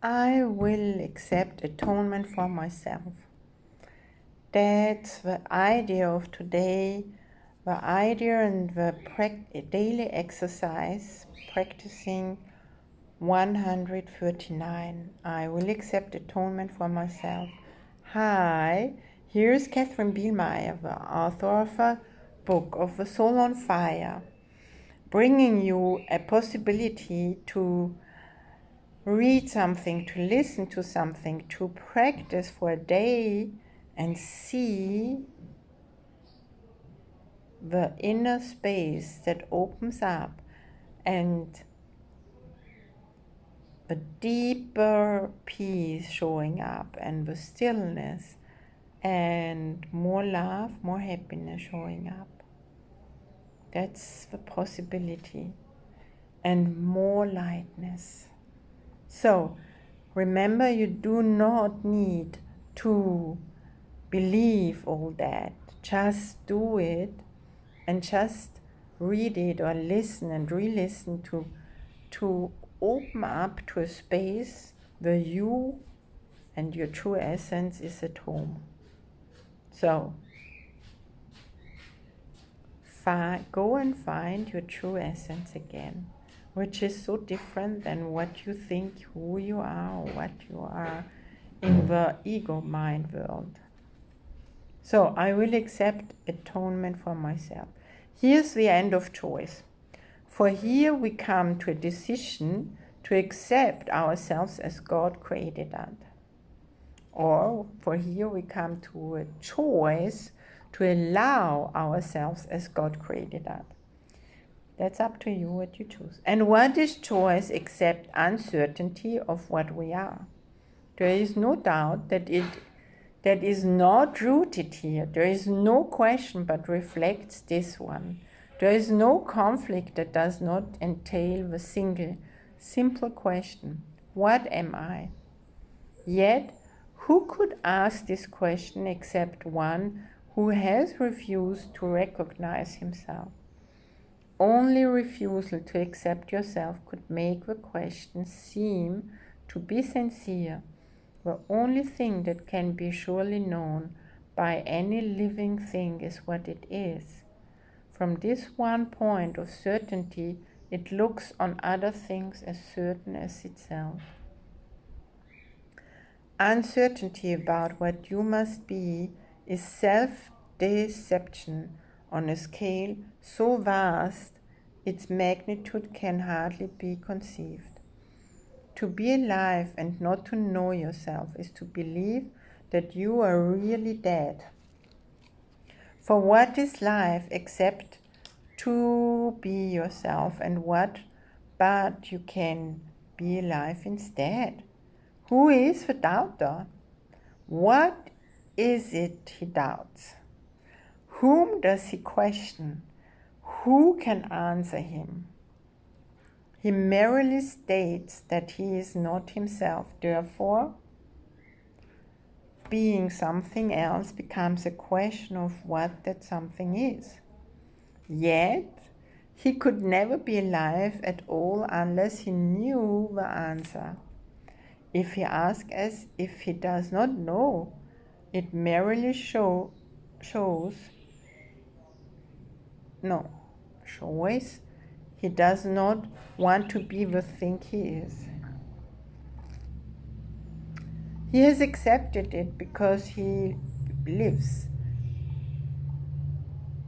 I will accept atonement for myself. That's the idea of today, the idea and the daily exercise, practicing 139. I will accept atonement for myself. Hi, here's Katherine Bihlmeier, the author of a book of The Soul on Fire, bringing you a possibility to read something, to listen to something, to practice for a day and see the inner space that opens up and the deeper peace showing up and the stillness and more love, more happiness showing up. That's the possibility. And more lightness. So remember, you do not need to believe all that. Just do it and just read it or listen and re-listen to open up to a space where you and your true essence is at home. So go and find your true essence again, which is so different than what you think who you are or what you are in the ego mind world. So I will accept atonement for myself. Here's the end of choice. For here we come to a decision to accept ourselves as God created us. Or for here we come to a choice to allow ourselves as God created us. That's up to you what you choose. And what is choice except uncertainty of what we are? There is no doubt that is not rooted here. There is no question but reflects this one. There is no conflict that does not entail the simple question, what am I? Yet, who could ask this question except one who has refused to recognize himself? Only refusal to accept yourself could make the question seem to be sincere. The only thing that can be surely known by any living thing is what it is. From this one point of certainty, it looks on other things as certain as itself. Uncertainty about what you must be is self-deception on a scale so vast its magnitude can hardly be conceived. To be alive and not to know yourself is to believe that you are really dead. For what is life except to be yourself, and what but you can be alive instead? Who is the doubter? What is it he doubts? Whom does he question? Who can answer him? He merely states that he is not himself. Therefore, being something else becomes a question of what that something is. Yet, he could never be alive at all unless he knew the answer. If he asks as if he does not know, it merely shows he does not want to be the thing he is. He has accepted it because he lives,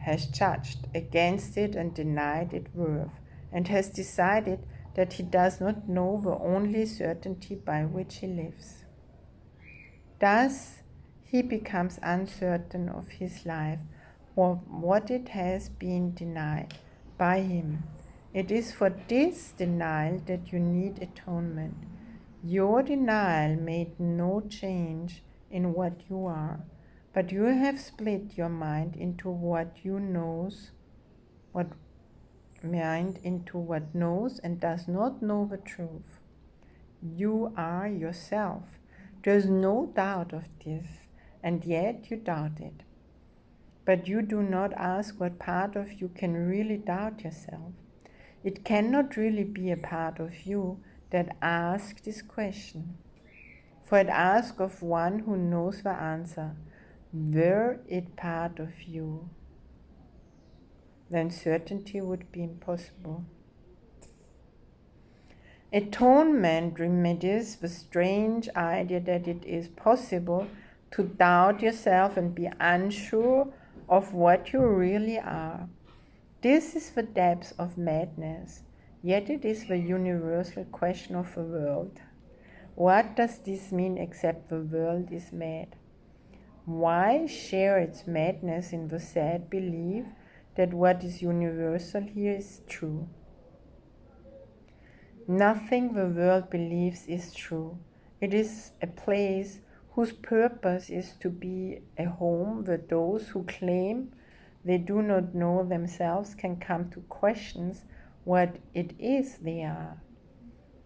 has judged against it and denied its worth, and has decided that he does not know the only certainty by which he lives. Thus, he becomes uncertain of his life or what it has been denied by him. It is for this denial that you need atonement. Your denial made no change in what you are, but you have split your mind into what knows and does not know the truth. You are yourself. There is no doubt of this, and yet you doubt it. But you do not ask what part of you can really doubt yourself. It cannot really be a part of you that asks this question. For it asks of one who knows the answer, were it part of you, then certainty would be impossible. Atonement remedies the strange idea that it is possible to doubt yourself and be unsure of what you really are. This is the depth of madness, yet it is the universal question of the world. What does this mean except the world is mad? Why share its madness in the sad belief that what is universal here is true? Nothing the world believes is true. It is a place whose purpose is to be a home where those who claim they do not know themselves can come to questions what it is they are.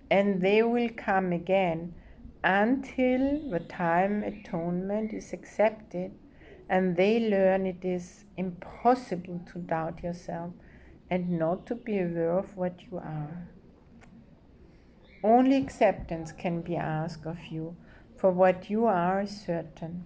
And they will come again until the time atonement is accepted and they learn it is impossible to doubt yourself and not to be aware of what you are. Only acceptance can be asked of you, for what you are is certain.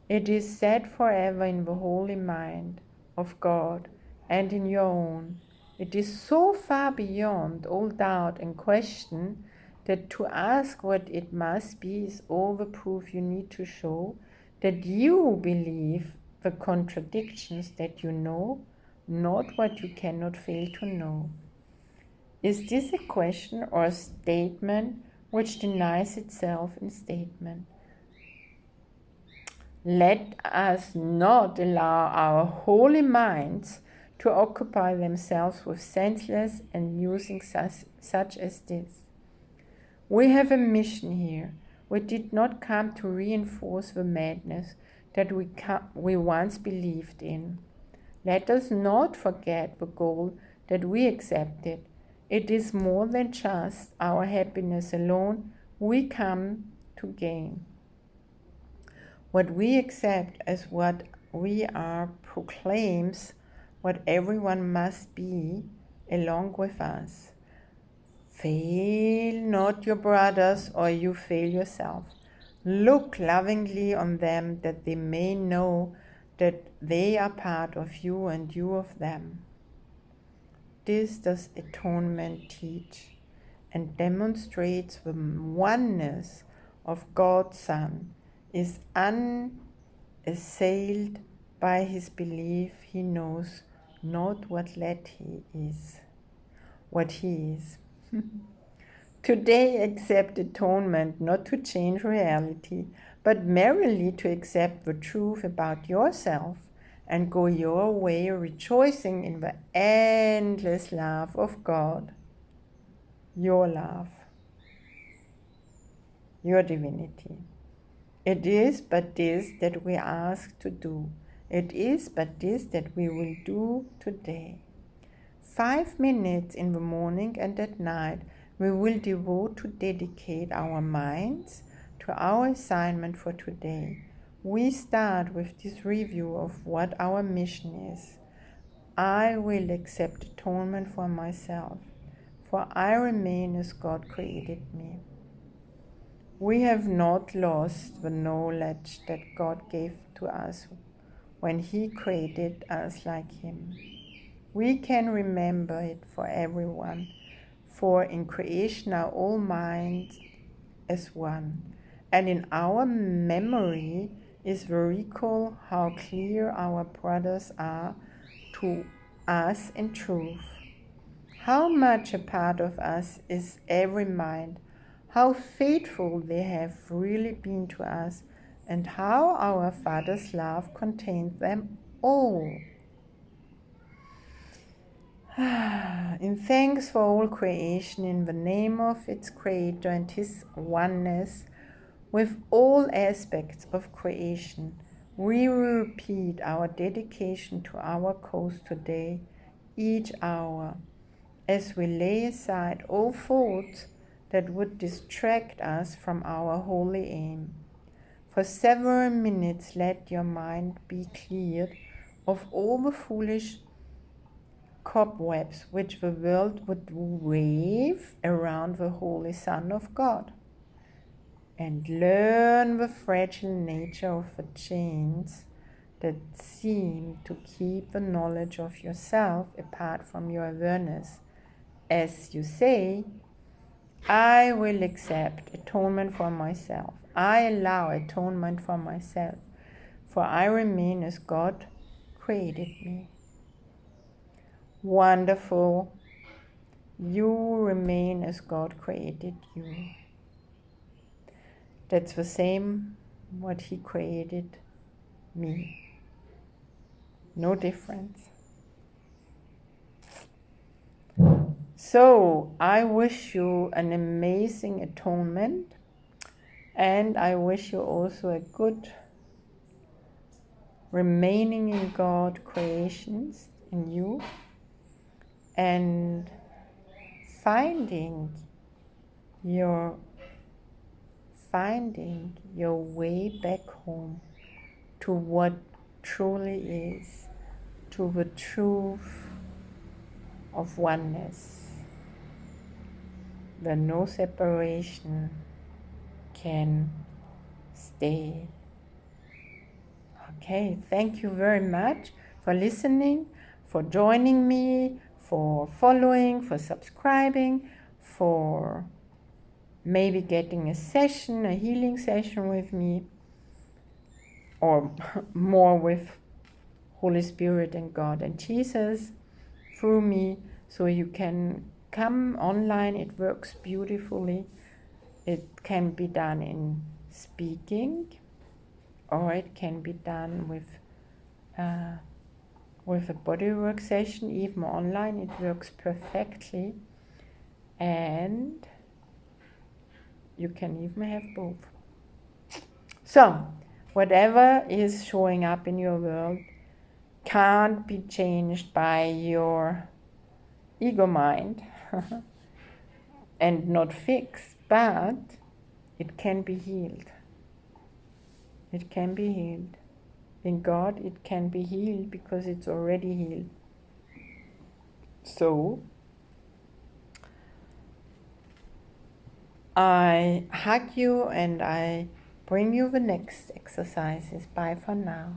It is said forever in the holy mind of God and in your own. It is so far beyond all doubt and question that to ask what it must be is all the proof you need to show that you believe the contradictions that you know, not what you cannot fail to know. Is this a question or a statement which denies itself in statement? Let us not allow our holy minds to occupy themselves with senseless and musings such as this. We have a mission here. We did not come to reinforce the madness that we once believed in. Let us not forget the goal that we accepted. It is more than just our happiness alone we come to gain. What we accept as what we are proclaims what everyone must be along with us. Fail not your brothers, or you fail yourself. Look lovingly on them, that they may know that they are part of you and you of them. This does atonement teach and demonstrates the oneness of God's Son, is unassailed by his belief he knows not what he is. Today accept atonement not to change reality, but merely to accept the truth about yourself and go your way rejoicing in the endless love of God, your love, your divinity. It is but this that we ask to do. It is but this that we will do today. 5 minutes in the morning and at night we will devote to dedicate our minds to our assignment for today. We start with this review of what our mission is. I will accept atonement for myself, for I remain as God created me. We have not lost the knowledge that God gave to us when He created us like Him. We can remember it for everyone, for in creation are all minds as one, and in our memory is the recall how clear our brothers are to us in truth. How much a part of us is every mind, how faithful they have really been to us, and how our Father's love contains them all. In thanks for all creation, in the name of its Creator and His oneness with all aspects of creation, we will repeat our dedication to our cause today, each hour, as we lay aside all thoughts that would distract us from our holy aim. For several minutes let your mind be cleared of all the foolish cobwebs which the world would wave around the Holy Son of God, and learn the fragile nature of the chains that seem to keep the knowledge of yourself apart from your awareness. As you say, I will accept atonement for myself. I allow atonement for myself, for I remain as God created me. Wonderful. You remain as God created you. That's the same what He created me. No difference. So I wish you an amazing atonement, and I wish you also a good remaining in God creations in you, and finding your way back home to what truly is, to the truth of oneness, where no separation can stay. Okay, thank you very much for listening, for joining me, for following, for subscribing, for maybe getting a session, a healing session with me, or more with Holy Spirit and God and Jesus through me, so you can come online. It works beautifully. It can be done in speaking, or it can be done with a bodywork session. Even online it works perfectly, and you can even have both. So whatever is showing up in your world can't be changed by your ego mind and not fixed, but it can be healed. It can be healed. In God it can be healed because it's already healed. So I hug you and I bring you the next exercises. Bye for now.